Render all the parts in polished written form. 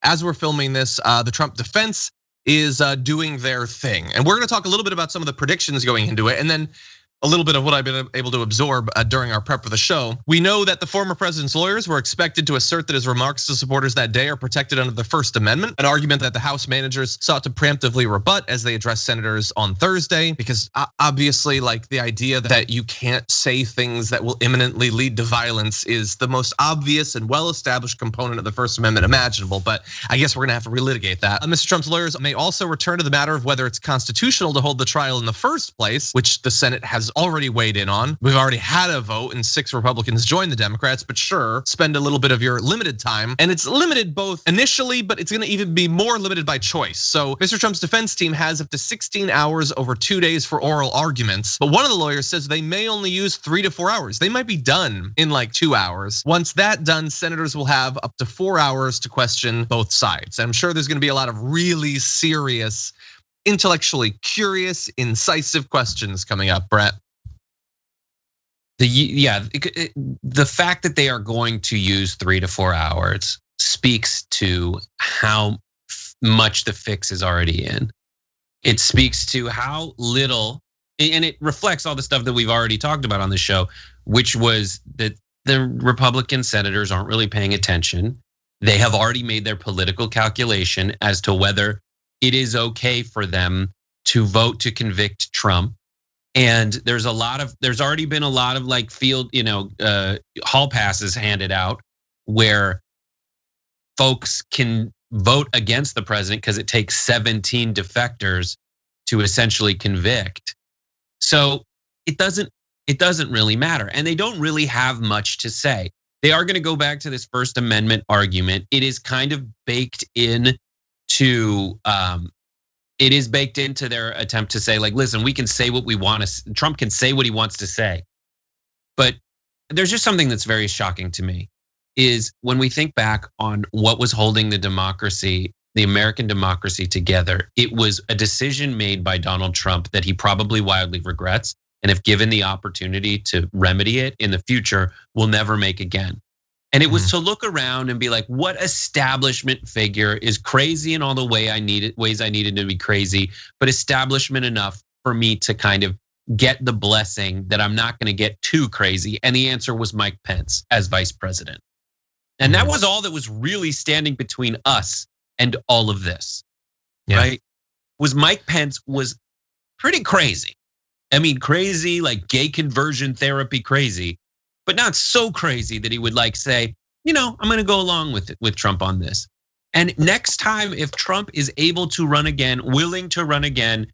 as we're filming this, the Trump defense is doing their thing. And we're gonna talk a little bit about some of the predictions going into it, and then a little bit of what I've been able to absorb during our prep for the show. We know that the former president's lawyers were expected to assert that his remarks to supporters that day are protected under the First Amendment, an argument that the House managers sought to preemptively rebut as they addressed senators on Thursday, because obviously like the idea that you can't say things that will imminently lead to violence is the most obvious and well-established component of the First Amendment imaginable, but I guess we're gonna have to relitigate that. Mr. Trump's lawyers may also return to the matter of whether it's constitutional to hold the trial in the first place, which the Senate has already weighed in on. We've already had a vote and 6 Republicans joined the Democrats, but sure, spend a little bit of your limited time. And it's limited both initially, but it's gonna even be more limited by choice. So Mr. Trump's defense team has up to 16 hours over 2 days for oral arguments. But one of the lawyers says they may only use 3 to 4 hours. They might be done in like 2 hours. Once that's done, senators will have up to 4 hours to question both sides. And I'm sure there's gonna be a lot of really serious, intellectually curious, incisive questions coming up, Brett. The fact that they are going to use 3 to 4 hours speaks to how much the fix is already in. It speaks to how little, and it reflects all the stuff that we've already talked about on the show, which was that the Republican senators aren't really paying attention. They have already made their political calculation as to whether it is okay for them to vote to convict Trump. And there's already been a lot of like field, hall passes handed out where folks can vote against the president because it takes 17 defectors to essentially convict. So it doesn't really matter. And they don't really have much to say. They are gonna go back to this First Amendment argument. It is kind of baked in to it is baked into their attempt to say, like, listen, we can say what we want to, Trump can say what he wants to say. But there's just something that's very shocking to me is when we think back on what was holding the democracy, the American democracy together, it was a decision made by Donald Trump that he probably wildly regrets. And if given the opportunity to remedy it in the future, will never make again. And it was to look around and be like, what establishment figure is crazy in all the ways I needed to be crazy, but establishment enough for me to kind of get the blessing that I'm not gonna get too crazy. And the answer was Mike Pence as vice president. And that was all that was really standing between us and all of this, right? Was Mike Pence was pretty crazy. I mean, crazy, like gay conversion therapy crazy, but not so crazy that he would like say, I'm gonna go along with Trump on this. And next time, if Trump is able to run again, willing to run again,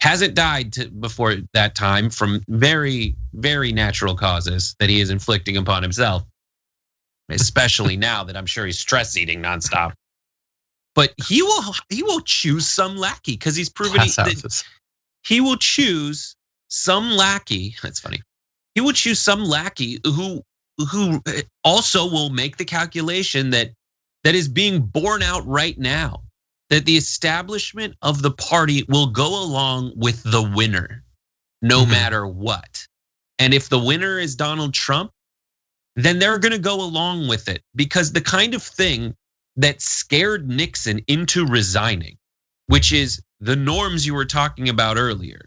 hasn't died before that time from very, very natural causes that he is inflicting upon himself, especially now that I'm sure he's stress eating nonstop. But he will choose some lackey because he's proven he will choose some lackey. That's funny. He will choose some lackey who also will make the calculation that is being borne out right now, that the establishment of the party will go along with the winner, no matter what. And if the winner is Donald Trump, then they're gonna go along with it, because the kind of thing that scared Nixon into resigning, which is the norms you were talking about earlier,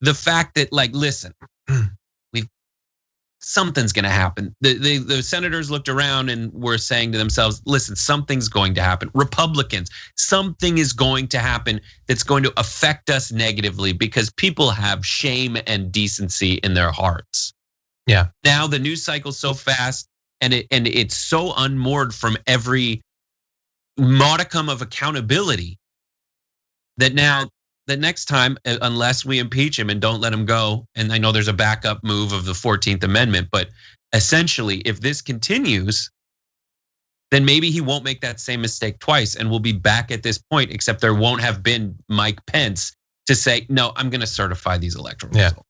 the fact that like, listen, something's gonna happen. The senators looked around and were saying to themselves, listen, something's going to happen. Republicans, something is going to happen that's going to affect us negatively because people have shame and decency in their hearts. Yeah. Now the news cycle's so fast and it's so unmoored from every modicum of accountability that now the next time, unless we impeach him and don't let him go, and I know there's a backup move of the 14th Amendment, but essentially if this continues, then maybe he won't make that same mistake twice and we'll be back at this point, except there won't have been Mike Pence to say, no, I'm gonna certify these electoral results.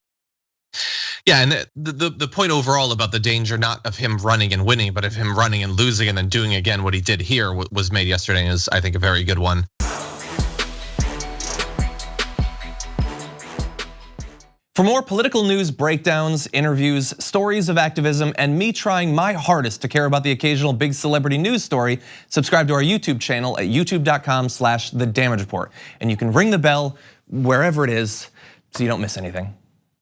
Yeah, and the point overall about the danger, not of him running and winning, but of him running and losing and then doing again what he did here was made yesterday and is, I think, a very good one. For more political news breakdowns, interviews, stories of activism, and me trying my hardest to care about the occasional big celebrity news story, subscribe to our YouTube channel at youtube.com/The Damage Report. And you can ring the bell wherever it is so you don't miss anything.